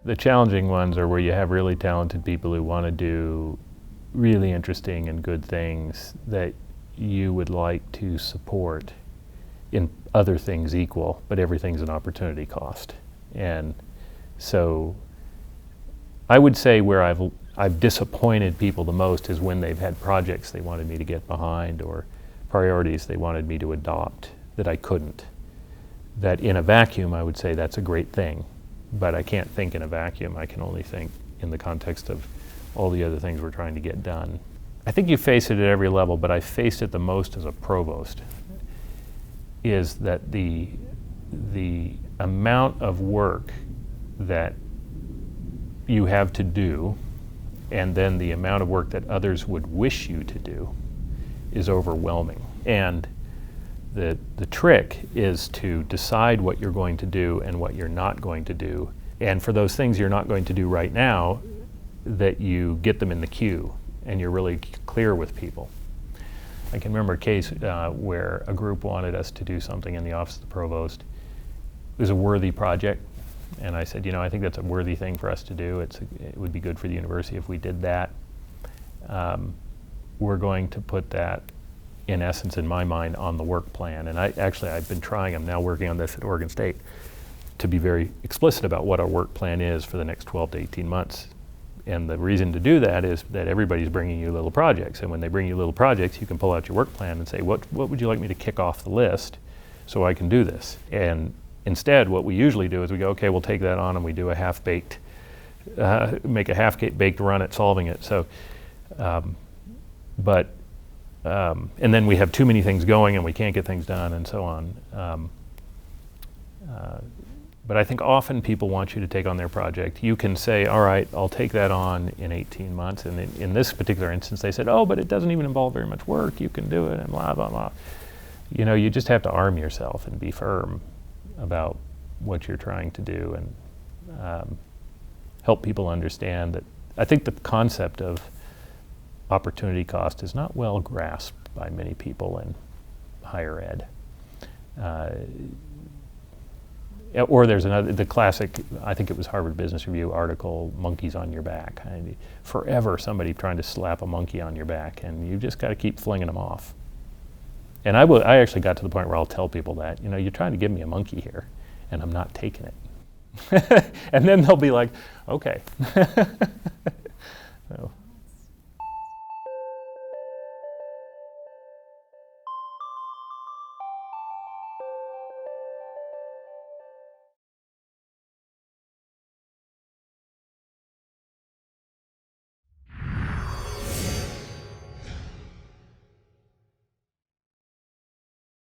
The challenging ones are where you have really talented people who want to do really interesting and good things that you would like to support in other things equal, but everything's an opportunity cost. And so I would say where I've disappointed people the most is when they've had projects they wanted me to get behind or priorities they wanted me to adopt that I couldn't. That in a vacuum, I would say that's a great thing, but I can't think in a vacuum. I can only think in the context of all the other things we're trying to get done. I think you face it at every level, but I faced it the most as a provost, is that the amount of work that you have to do and then the amount of work that others would wish you to do is overwhelming. And the trick is to decide what you're going to do and what you're not going to do. And for those things you're not going to do right now, that you get them in the queue and you're really clear with people. I can remember a case where a group wanted us to do something in the office of the provost. It was a worthy project. And I said, I think that's a worthy thing for us to do. It would be good for the university if we did that. We're going to put that, in essence, in my mind, on the work plan. And I've been trying, I'm now working on this at Oregon State, to be very explicit about what our work plan is for the next 12 to 18 months. And the reason to do that is that everybody's bringing you little projects. And when they bring you little projects, you can pull out your work plan and say, what would you like me to kick off the list so I can do this? And instead, what we usually do is we go, okay, we'll take that on and we do a half-baked, make a half-baked run at solving it. So, and then we have too many things going and we can't get things done and so on. But I think often people want you to take on their project. You can say, all right, I'll take that on in 18 months. And in this particular instance, they said, oh, but it doesn't even involve very much work. You can do it and blah, blah, blah. You just have to arm yourself and be firm about what you're trying to do and help people understand that. I think the concept of opportunity cost is not well grasped by many people in higher ed. Or there's the classic, I think it was Harvard Business Review article, monkeys on your back. Forever somebody trying to slap a monkey on your back, and you just got to keep flinging them off. And I actually got to the point where I'll tell people that, you're trying to give me a monkey here, and I'm not taking it. And then they'll be like, okay. So.